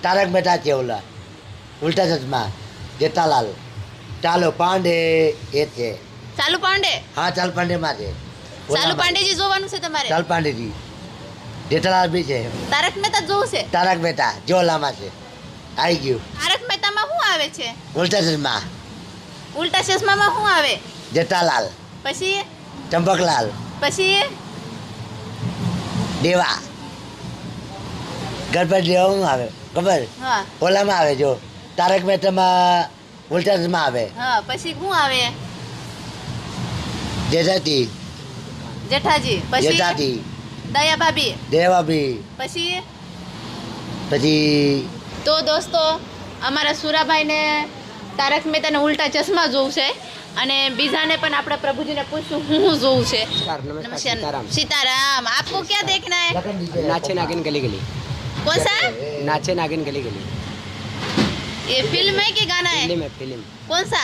તારક મહેતા છે ઓલા ઉલ્ટા ચશ્મા જેઠાલાલ ચાલો પાંડે એ છે ચાલુ પાંડે હા ચાલ પાંડે માં છે ચાલુ પાંડેજી જોવાનું છે તમારે ચાલ પાંડેજી જેઠાલાલ બી છે તારક મહેતા જોવું છે તારક મહેતા જો ઓલામાં છે આવી ગયું તારક મહેતામાં શું આવે છે ઉલ્ટા ચશ્મા ઉલ્ટા ચશ્મામાં શું આવે જેઠાલાલ પછી ચંપકલાલ પછી દેવા ગણપતિ દેવા શું આવે ખબર હા ઓલામાં આવે જો તારક મહેતામાં ઉલ્ટા ચશ્મા આવે હા પછી શું આવે જેઠાજી જેઠાજી પછી જેઠાજી દયા ભાભી દેવા બી પછી પછી તો દોસ્તો અમારા સુરાભાઈને તારક મહેતાને ઉલ્ટા ચશ્મા જોવું છે અને બીજાને પણ આપણે પ્રભુજીને પૂછ્યું હું જોવું છે नमस्कार सीताराम आपको क्या देखना है नाचे नागिन गली गली कौन सा नाचे नागिन गली गली ये फिल्म है कि गाना है फिल्म है फिल्म कौन सा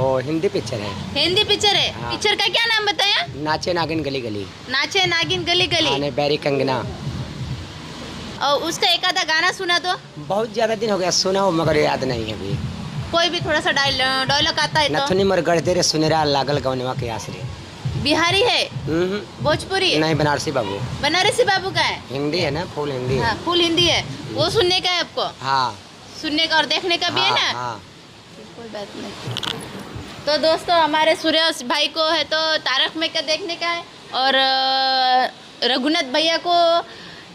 और हिंदी पिक्चर है हिंदी पिक्चर है हाँ। पिक्चर का क्या नाम बताया नाचे नागिन गली गली नाचे नागिन गली गली आने बैरी कंगना और उसका एक आधा गाना सुना दो बहुत ज्यादा दिन हो गया सुना हो मगर याद नहीं है अभी कोई भी थोड़ा सा डायलॉग आता है तो नथुनी मर गढ़ तेरे सुनेरा लागल गवनवा के आसरे बिहारी है भोजपुरी नहीं बनारसी बाबू बनारसी बाबू का है हिंदी है ना फुल हिंदी है हाँ फुल हिंदी है वो सुनने का है आपको हाँ सुनने का और देखने का भी है ना हाँ कोई बात नहीं तो दोस्तों हमारे सुरेश भाई को है तो तारक मेहता देखने का है और रघुनाथ भैया को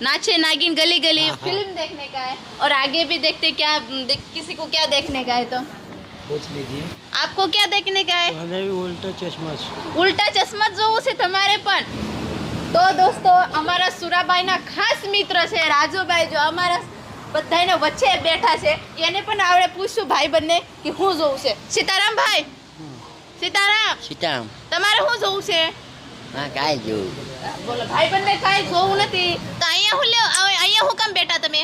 नाचे नागिन गली गली हाँ, हाँ। फिल्म देखने का है और आगे भी देखते क्या किसी को क्या देखने का है तो पूछ लीजिए आपको क्या देखने का है મને ઉલ્ટો ચશ્મા ઉલ્ટા ચશ્મા જોવું છે તમારે પણ તો દોસ્તો અમારા સુરાભાઈના ખાસ મિત્ર છે રાજુભાઈ જો અમારા બધાને વચ્ચે બેઠા છે એને પણ આપણે પૂછ્યું ભાઈ બંને કે શું જોવું છે સીતારામ ભાઈ સીતારામ સીતારામ તમારે શું જોવું છે હા કાંઈ જોવું બોલો ભાઈ બંને કાંઈ જોવું નથી તો અહીંયા હું લ્યો અહીંયા હું કામ બેઠા તમે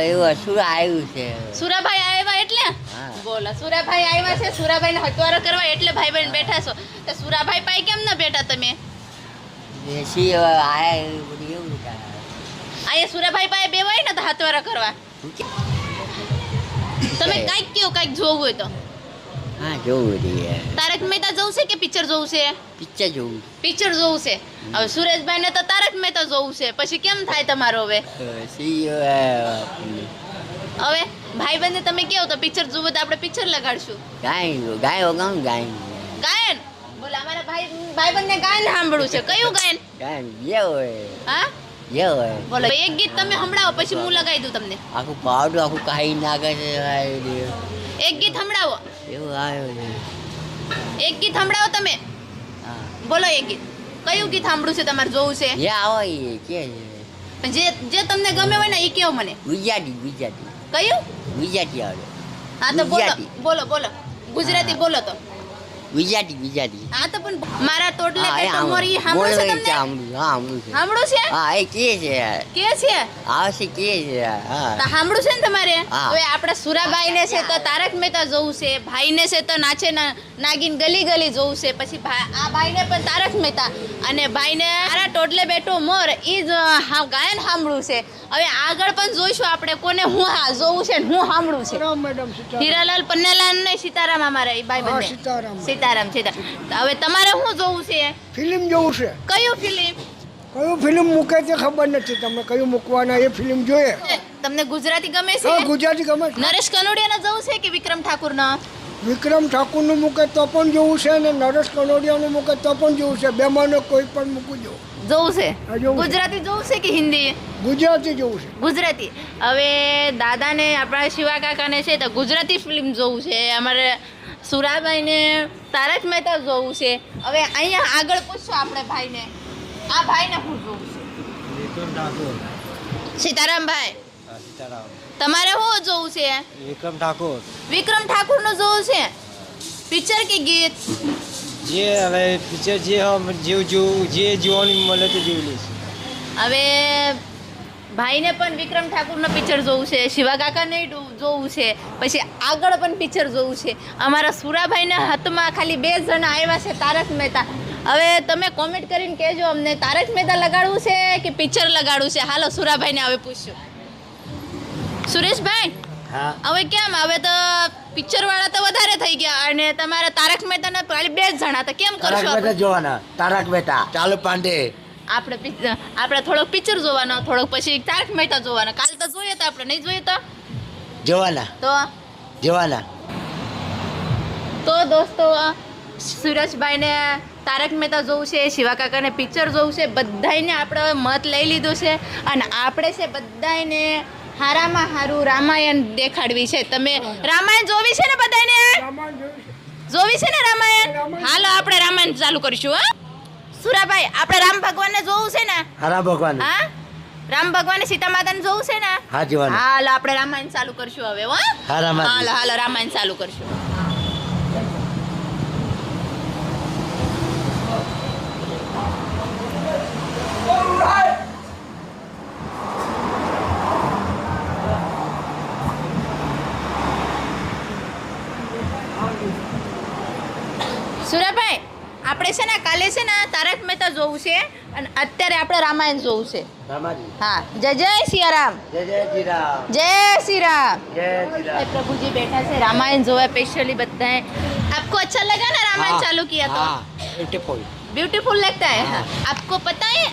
એવું શું આવ્યું છે સુરાભાઈ આવ્યા એટલે હા. બોલો સુરાભાઈ આવ્યા છે સુરાભાઈને હટવારો કરવા એટલે ભાઈ બહેન બેઠા છો તો સુરાભાઈ પાસે કેમ ન બેઠા તમે બેસી આયા એવું અહીંયા સુરાભાઈ પાસે બેવાય ને તો હટવારો કરવા તમે કાંઈક કયો કાંઈક જોવું હોય તો હા જોવું જોઈએ તારક મહેતા જોવું છે કે પિક્ચર જોવું છે પિક્ચર જોવું પિક્ચર જોવું છે હવે સુરેશભાઈને તો તારક મહેતા જોવું છે પછી કેમ થાય તમારો હવે હવે ભાઈ બંને તમે કેવો તો પિક્ચર જોવું તો આપણે પિક્ચર લગાડશું ગાય વગાઉં ગાય ગાયન બોલો અમારા ભાઈ બંને ગાયન સાંભળવું છે કયું ગાયન ગાય જે હોય હા જે હોય બોલો એક ગીત તમે સંભળાવો પછી હું લગાવી દઉં તમને આખું પાવડું આખું કાઢી નાખે છે એક ગીત સંભળાવો એવું આવ્યું છે એક ગીત સંભળાવો તમે હા બોલો એક ગીત કયું ગીત સાંભળવું છે તમારે જોવું છે જે આવો એ કે પણ જે તમને ગમે હોય ને એ કેવો મને ગુજરાતી કયું ગુજરાતી આવડે હા તો બોલો ગુજરાતી. બોલો ગુજરાતી બોલો તો ગુજરાતી હા તો પણ મારા ટોટલે હા, એ પેટો મોરી સાંભળું છે તમને સાંભળું છે સાંભળું છે હા એ કે છે કે છે આવશે કે છે હા તો સાંભળું છે ને તમારે હા. હવે આપણા સુરાભાઈને છે તો તારક મહેતા જોવું છે ભાઈને છે તો નાચે નાગીન ગલી ગલી જોવું છે પછી આ ભાઈને પણ તારક મહેતા અને ભાઈને મારા ટોટલે બેઠો મોર એ જ ગાયન સાંભળવું છે હવે આગળ પણ જોઈશું આપણે કોને હું જોવું છે ને હું સાંભળવું છે મેડમ હીરાલાલ પન્નાલાલ ને સીતારામ અમારા એ ભાઈ બંને સીતારામ તો હવે તમારે શું જોવું છે ફિલ્મ જોવું છે કયું ફિલ્મ કયું ફિલ્મ મૂકે તે ખબર નથી તમને કયું મૂકવાના એ ફિલ્મ જોઈએ તમને ગુજરાતી ગમે હા છે ગુજરાતી ગમે છે. નરેશ કનોડિયાને જવું છે કે વિક્રમ ઠાકુરનો વિક્રમ ઠાકુરનું મૂકે તો પણ જોવું છે અને નરેશ કનોડિયાનું મૂકે તો પણ જોવું છે બેમાંનો કોઈ પણ મૂકવું જોવું જોવું છે હા, જોવું છે. ગુજરાતી જોવું છે કે હિન્દી ગુજરાતી જોવું છે ગુજરાતી હવે દાદાને આપણા શિવા કાકાને છે તો ગુજરાતી ફિલ્મ જોવું છે અમારે સુરાભાઈને તારક મહેતા જોવું છે હવે અહીંયા આગળ પૂછશો આપણે ભાઈને આ ભાઈને શું જોવું છે સીતારામભાઈ તમારે શું જોવું છે વિક્રમ ઠાકોર વિક્રમ ઠાકુરનું જોવું છે પિક્ચર કે ગીત જે હવે પિક્ચર જે જેવું જે જોવાનું મળે તો જોઈ લઈશ હવે ભાઈને પણ વિક્રમ ઠાકુરનો પિક્ચર જોવું છે શિવા કાકાને જોવું છે પછી આગળ પણ પિક્ચર જોવું છે અમારા સુરાભાઈના હાથમાં ખાલી 2 જણા આવ્યા છે તારક મહેતા હવે તમે કોમેન્ટ કરીને કહેજો અમને તારક મહેતા લગાડવું છે કે પિક્ચર લગાડવું છે હાલો સુરાભાઈને હવે પૂછ્યું સુરેશભાઈ હા હવે કેમ હવે તો પિક્ચર વાળા તો વધારે થઈ ગયા અને તમારા તારક મહેતા ને ખાલી 2 જ જણા તો કેમ તારક કરશો મહેતા જોવાના તારક મહેતા ચાલુ પાંડે આપણે થોડોક પિક્ચર જોવાનો થોડોક પછી તારક મહેતા જોવાનો કાલ તો જોઈએ તો આપણે નહીં જોઈએ જોવાના તો જોવાના તો દોસ્તો સુરેશભાઈને તારક મહેતા જોવું છે શિવા કાકાને પિક્ચર જોવું છે બધાને આપણે મત લઈ લીધો છે અને આપણે છે બધાને હારામાં હારું રામાયણ દેખાડવી છે તમે રામાયણ જોવી છે ને બધાને રામાયણ જોયું છે. જોવી છે ને રામાયણ હાલો આપણે રામાયણ ચાલુ કરીશું હા સુરાભાઈ આપણે રામ ભગવાનને જોવું છે ને હરા ભગવાન હા રામ ભગવાન સીતા માતાને જોવું છે ને હા જોવાના હાલો આપણે રામાયણ ચાલુ કરશું હવે હો હા રામાયણ. હાલો હાલો રામાયણ ચાલુ કરશું સુરાભાઈ આપણે છે ને કાલે છે ને તારક મહેતા જોવું છે અને અત્યારે આપણે રામાયણ જોવું છે રામાજી हाँ जय जय सिया राम જય જય શ્રી રામ जय श्री राम જય શ્રી રામ प्रभु जी बैठा से रामायण जो है स्पेशली बताएं आपको अच्छा लगा ना रामायण चालू किया तो ब्यूटीफुल ब्यूटीफुल लगता है आपको पता है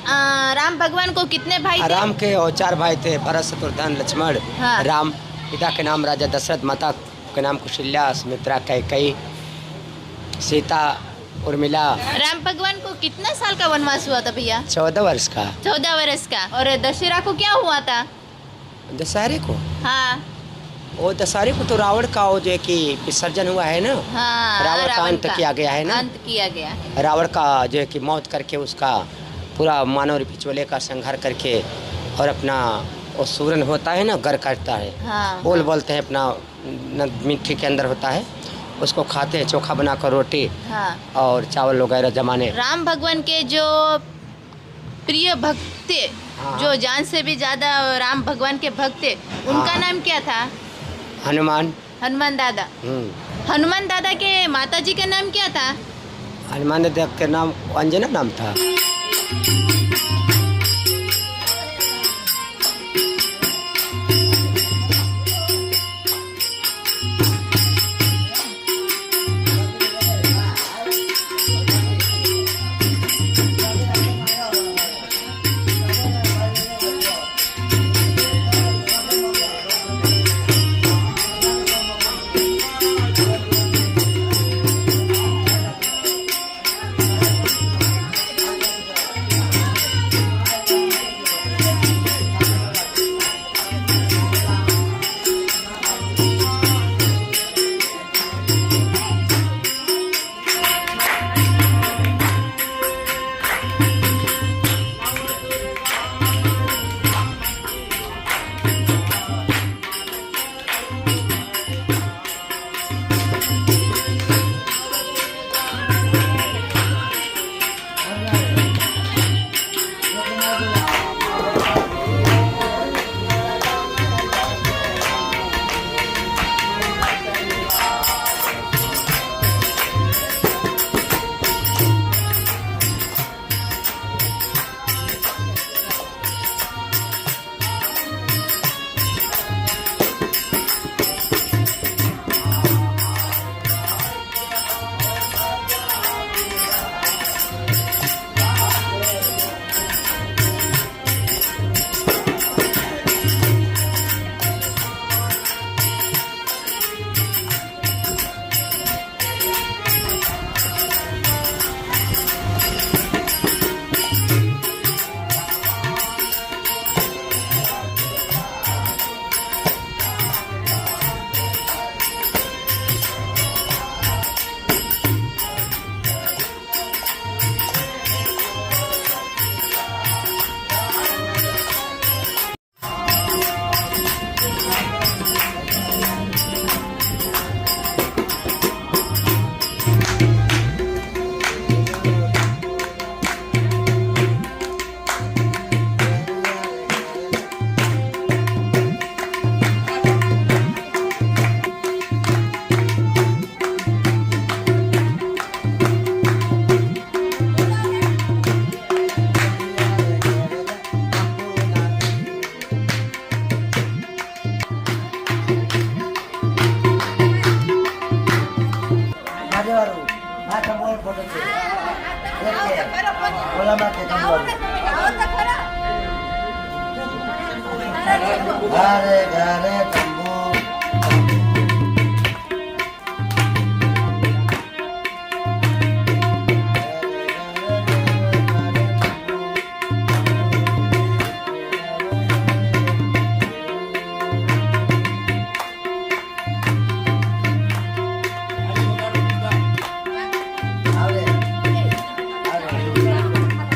राम भगवान को कितने भाई थे राम के और 4 भाई थे भरत शत्रुघ्न लक्ष्मण हाँ। राम पिता के नाम राजा दशरथ माता के नाम कौशल्या सुमित्रा कैकेयी सीता उर्मिला राम भगवान को कितना साल का वनवास हुआ था भैया 14 वर्ष का 14 वर्ष का और दशहरा को क्या हुआ था दशहरे को हाँ वो दशहरे को तो रावण का वो जो है कि विसर्जन हुआ है ना हाँ रावण का अंत किया गया है ना अंत किया गया रावण का जो है कि मौत करके उसका पूरा मानव पिछोले का संहार करके और अपना वो सूरन होता है ना घर काटता है हाँ बोल बोलते हैं अपना मिट्टी के अंदर होता है उसको खाते हैं चोखा बनाकर रोटी हाँ और चावल वगैरह जमाने राम भगवान के जो प्रिय भक्त थे हाँ। जो जान से भी ज्यादा राम भगवान के भक्त थे उनका हाँ। नाम क्या था हनुमान हनुमान दादा हनुमान दादा के माता जी का नाम क्या था हनुमान देव के नाम अंजना नाम था નથી ઓલામાં કે જમવાનું. ઘરે ઘરે